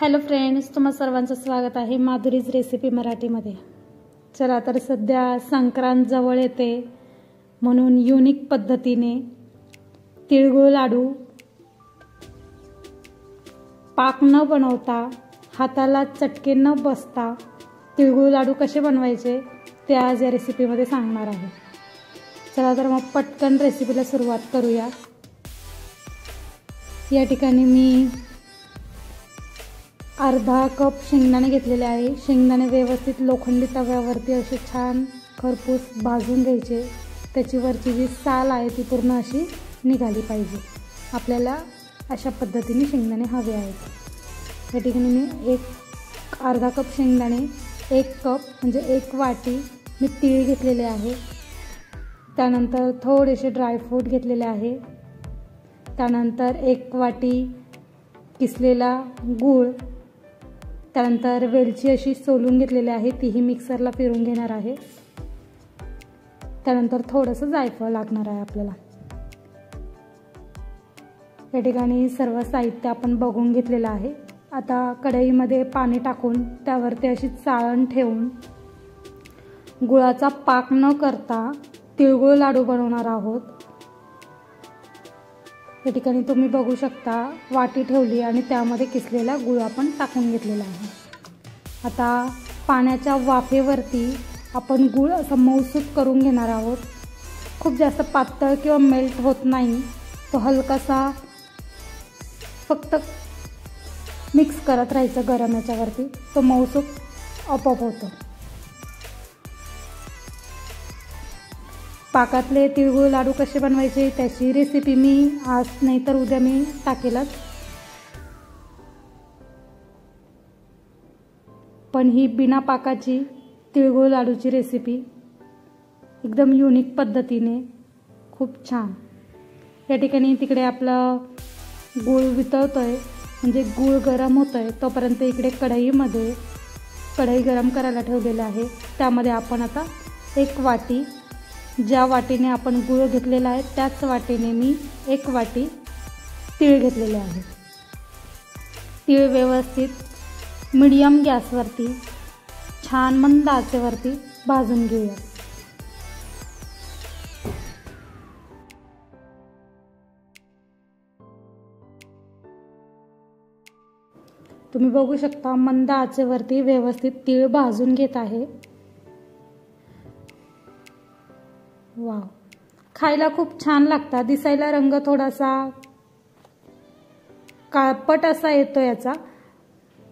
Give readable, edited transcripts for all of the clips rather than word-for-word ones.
Hello friends, तुम्हा सर्वांचं स्वागत आहे माधुरीज रेसिपी मराठीमध्ये। चला तर सध्या संक्रांत जवळ येते म्हणून युनिक पद्धतीने तिळगुळ लाडू पाक न बनवता हाताला चटके न बसता तिळगुळ लाडू कसे बनवायचे ते आज या रेसिपीमध्ये सांगणार आहे। चला तर मग पटकन रेसिपीला सुरुवात करूया। या ठिकाणी मी अर्धा कप शेंगदाणे घेतलेले आहे। शेंगदाणे व्यवस्थित लोखंडी तव्यावरती असे छान खरपूस भाजून घ्यायचे। त्याची वरची जी साल आहे ती पूर्ण अशी निघाली पाहिजे। आपल्याला अशा पद्धतीने शेंगदाणे हवे आहेत। या ठिकाणी मी अर्धा कप शेंगदाणे, 1 कप म्हणजे 1 वाटी मी तीळ घेतलेले आहे। त्यानंतर थोडेसे ड्रायफ्रूट घेतलेले आहे। त्यानंतर 1 वाटी किसलेला गूळ, त्यानंतर वेलची अशी सोलून घेतलेली आहे, तीही मिक्सरला फिरवून घेणार आहे। त्यानंतर थोडंसं जायफळ लागणार आहे आपल्याला। या ठिकाणी सर्व साहित्य आपण बघून घेतलेलं आहे। आता कढईमध्ये पाणी टाकून त्यावरती अशी चाळण ठेवून गुळाचा पाक न करता तिळगुळ लाडू बनवणार आहोत। या ठिकाणी तुम्ही बघू शकता वाटी ठेवली आणि त्यामध्ये किसलेला गूळ आपण टाकून घेतलेला आहे। आता पाण्याच्या वाफेवरती आपण गूळ असं मऊसूत करून घेणार आहोत। खूप जास्त पातळ किंवा मेल्ट होत नाही, तो हलकासा फक्त मिक्स करत राहायचं गरम याच्यावरती, तो मऊसूत आपोआप होतो। पाकातले तिळगुळ लाडू कसे बनवायचे त्याची रेसिपी मी आज नाही तर उद्या मी टाकेलच, पण ही बिना पाकाची तिळगुळ लाडूची रेसिपी एकदम युनिक पद्धतीने खूप छान। या ठिकाणी तिकडे आपलं गूळ वितळतोय म्हणजे गूळ गरम होतोय, तोपर्यंत इकडे कढई गरम करायला ठेवलेलं आहे। त्यामध्ये आपण आता 1 वाटी, ज्या वाटीने आपण गूळ घेतलेला आहे त्याच वाटीने मी 1 वाटी तीळ घेतलेले आहे। तीळ व्यवस्थित मीडियम गॅसवरती छान मंद आचेवरती भाजून घेऊया। तुम्ही बघू शकता मंद आचेवरती व्यवस्थित तीळ भाजून घेत आहे। वाव, खायला खूप छान लागतात। दिसायला रंग थोडासा काळपट असा येतो याचा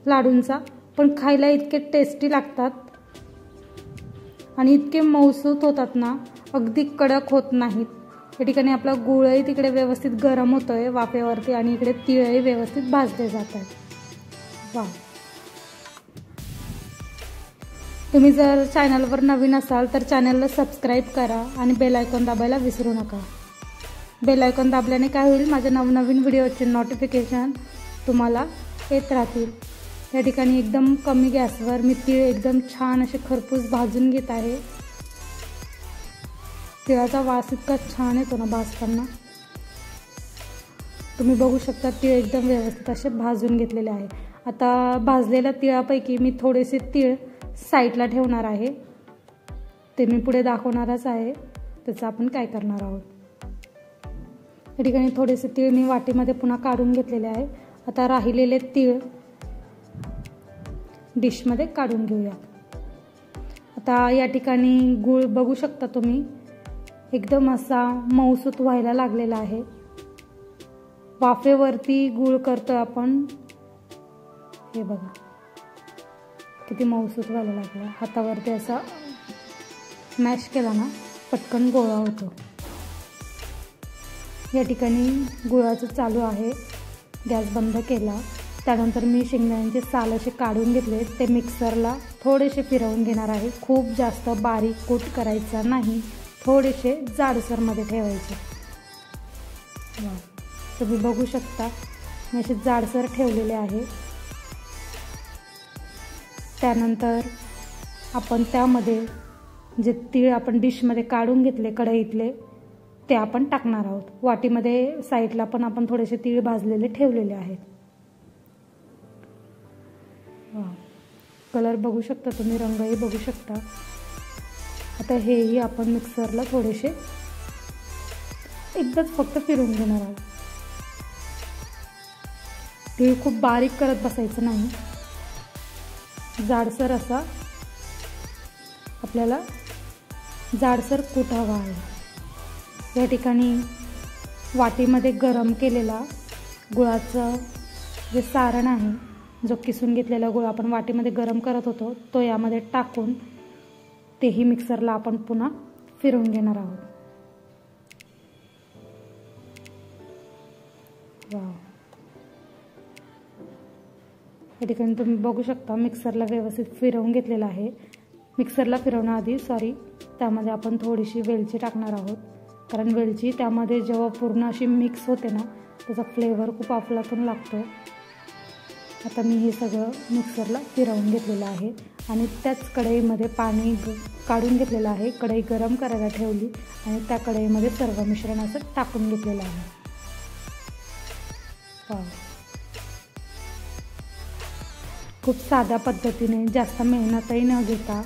लाडूंचा, पण खायला इतके टेस्टी लागतात आणि इतके मऊसूत होतात ना, अगदी कडक होत नाहीत। या ठिकाणी आपला गूळही तिकडे व्यवस्थित गरम होतोय वाफेवरती आणि इकडे तीळही व्यवस्थित भाजले जात आहेत। वाव, तुम्ही जर चॅनलवर नवीन असाल तर चॅनलला सबस्क्राईब करा आणि बेल आयकॉन दाबायला विसरू नका। बेल आयकॉन दाबल्याने काय होईल, माझ्या नवनवीन व्हिडिओचे नोटिफिकेशन तुम्हाला येत राहतील। या ठिकाणी एकदम कमी गॅसवर मी तीळ एकदम छान असे खरपूस भाजून घेत आहे। तिळाचा वास इतका छान येतो ना भाजताना। तुम्ही बघू शकता तीळ एकदम व्यवस्थित असे भाजून घेतलेले आहे। आता भाजलेल्या तिळापैकी मी थोडेसे तीळ साईडला ठेवणार आहे, ते मी पुढे दाखवणारच आहे त्याचं आपण काय करणार आहोत। या ठिकाणी थोडेसे तीळ मी वाटीमध्ये पुन्हा काढून घेतलेले आहे। आता राहिलेले तीळ डिशमध्ये काढून घेऊया। आता या ठिकाणी गूळ बघू शकता तुम्ही एकदम असा मऊसूत व्हायला लागलेला आहे। वाफेवरती गूळ करतोय आपण, हे बघा किती मऊसूत व्हायला लागला। हातावरती असा मॅश केला ना पटकन गोळा होतो। या ठिकाणी गुळाचं चालू आहे, गॅस बंद केला। त्यानंतर मी शेंगदाण्याचे साल असे काढून घेतले, ते मिक्सरला थोडेसे फिरवून घेणार आहे। खूप जास्त बारीक कूट करायचा नाही, थोडेसे जाडसरमध्ये ठेवायचे। तुम्ही बघू शकता मी असे जाडसर ठेवलेले आहे। त्यानंतर आपण त्यामध्ये जे तीळ आपण डिशमध्ये काढून घेतले कढईतले ते आपण टाकणार आहोत। वाटीमध्ये साईडला पण आपण थोडेसे तीळ भाजलेले ठेवलेले आहेत। वा, कलर बघू शकता तुम्ही, रंगही बघू शकता। आता हेही आपण मिक्सरला थोडेसे एकदाच फक्त फिरवून घेणार आहोत। ते खूप बारीक करत बसायचं नाही, जाडसर असा आपल्याला जाडसर कूट हवा आहे। या ठिकाणी वाटीमध्ये गरम केलेला गुळाचं जे सारण आहे, जो किसून घेतलेला गुळ आपण वाटीमध्ये गरम करत होतो, तो यामध्ये टाकून तेही मिक्सरला आपण पुन्हा फिरवून घेणार आहोत। वाव, या ठिकाणी तुम्ही बघू शकता मिक्सरला व्यवस्थित फिरवून घेतलेला आहे। मिक्सरला फिरवण्याआधी त्यामध्ये आपण थोडीशी वेलची टाकणार आहोत, कारण वेलची त्यामध्ये जेव्हा पूर्ण अशी मिक्स होते ना, त्याचा फ्लेवर खूप अफलातून लागतो। आता मी हे सगळं मिक्सरला फिरवून घेतलेलं आहे आणि त्याच कढईमध्ये पाणी काढून घेतलेलं आहे। कढई गरम करायला ठेवली आणि त्या कढईमध्ये सर्व मिश्रण असं टाकून घेतलेलं आहे। वाव, खूप साध्या पद्धतीने, जास्त मेहनतही न घेता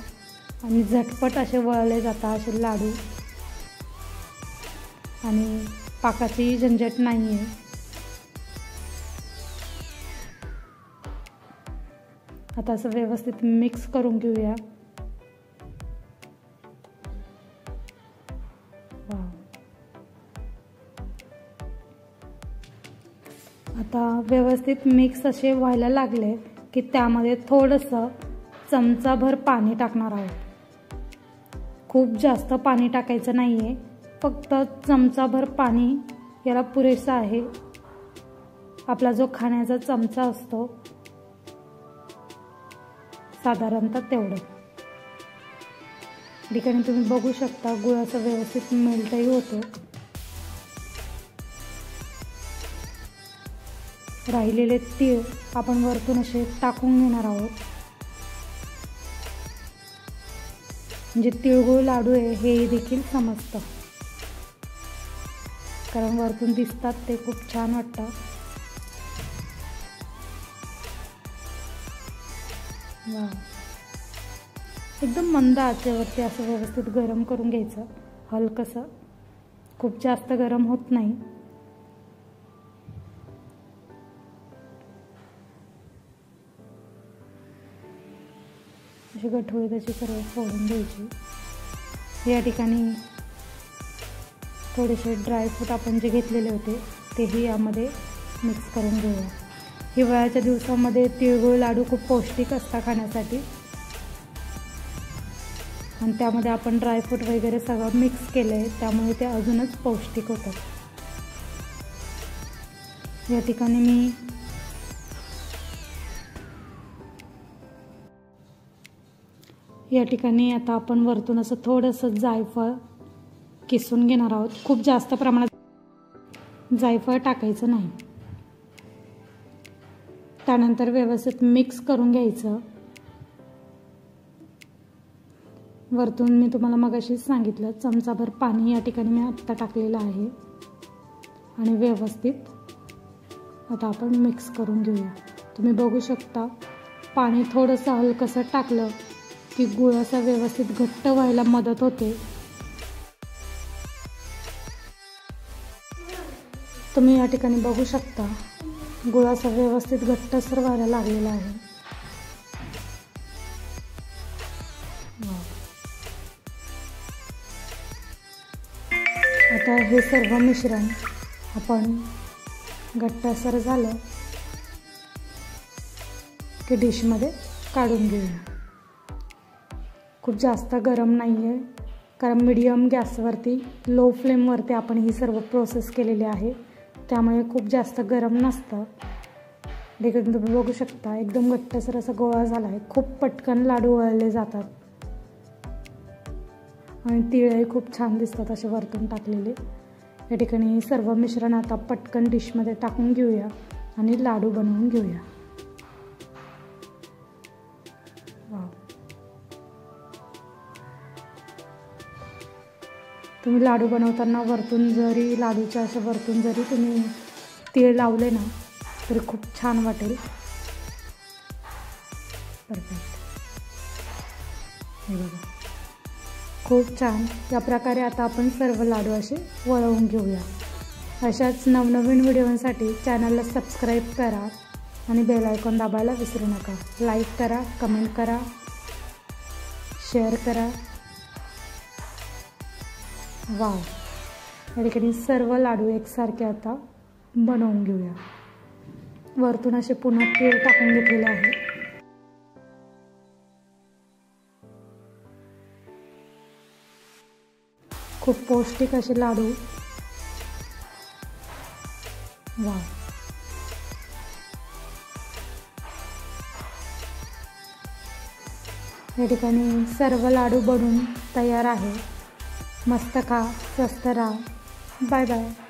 आणि झटपट असे वळले जातात असे लाडू, आणि पाकाची झंझट नाही आहे। आता असं व्यवस्थित मिक्स करून घेऊया। आता व्यवस्थित मिक्स असे व्हायला लागले की त्यामध्ये थोडंसं चमचाभर पाणी टाकणार आहोत। खूप जास्त पाणी टाकायचं नाही आहे, फक्त चमचाभर पाणी याला पुरेसं आहे। आपला जो खाण्याचा चमचा असतो साधारणतः तेवढं। ठिकाणी तुम्ही बघू शकता गुळाचा व्यवस्थित मेल्टही होतो। राहिलेले तीळ आपण वरतून असे टाकून घेणार आहोत, म्हणजे तिळगुळ लाडू आहे हे देखील समजतं, कारण वरतून दिसतात ते खूप छान वाटतं। वाव, एकदम मंद आचेवरती असं व्यवस्थित गरम करून घ्यायचं, हलकसं, खूप जास्त गरम होत नाही। अशी गठोळी त्याची सर्व फोडून घ्यायची। या ठिकाणी थोडेसे ड्रायफ्रूट आपण जे घेतलेले होते तेही यामध्ये मिक्स करून घेऊया। हिवाळ्याच्या दिवसामध्ये तिळगुळ लाडू खूप पौष्टिक असतात खाण्यासाठी, आणि त्यामध्ये आपण ड्रायफ्रूट वगैरे सगळं मिक्स केलं आहे, त्यामुळे ते अजूनच पौष्टिक होतात। या ठिकाणी मी आता आपण वरतून असं थोडंसं जायफळ किसून घेणार आहोत। खूप जास्त प्रमाणात जायफळ टाकायचं नाही। त्यानंतर व्यवस्थित मिक्स करून घ्यायचं। वरतून मी तुम्हाला मगाशीच सांगितलं चमचाभर पाणी या ठिकाणी मी आत्ता टाकलेलं आहे, आणि व्यवस्थित आता आपण मिक्स करून घेऊया। तुम्ही बघू शकता पाणी थोडंसं हलकसं टाकलं की गुळ असा व्यवस्थित घट्ट व्हायला मदत होते। तुम्ही या ठिकाणी बघू शकता गुळ असा व्यवस्थित घट्टसर व्हायला लागलेला आहे। आता हे सर्व मिश्रण आपण घट्टसर झालं की डिशमध्ये काढून घेऊया। खूप जास्त गरम नाही आहे, कारण मीडियम गॅसवरती, लो फ्लेमवरती आपण ही सर्व प्रोसेस केलेली आहे, त्यामुळे खूप जास्त गरम नसतं। देखील तुम्ही बघू शकता एकदम घट्टसर असा गोळा झाला आहे। खूप पटकन लाडू वळले जातात आणि तिळही खूप छान दिसतात असे वरतून टाकलेले। या ठिकाणी सर्व मिश्रण आता पटकन डिशमध्ये टाकून घेऊया आणि लाडू बनवून घेऊया। तुम्ही लाडू बनवताना वरतून जरी लाडूच्या अशा वरतून जरी तुम्ही तीळ लावले ना तरी खूप छान वाटेल। परफेक्ट. हे बघा, खूप छान. या प्रकारे आता आपण सर्व लाडू असे वळवून घेऊया. अशाच नवनवीन व्हिडिओसाठी चॅनलला सबस्क्राईब करा आणि बेल आयकॉन दाबायला विसरू नका. लाईक करा, कमेंट करा, शेअर करा. वाव, या ठिकाणी सर्व लाडू एकसारखे आता बनवून घेऊया. वरतून असे पुन्हा तेल टाकून घेतलेले आहे. खूप पौष्टिक असे लाडू. वाव, या ठिकाणी सर्व लाडू बनवून तयार आहे. मस्त खा, स्वस्त राहा. Bye bye.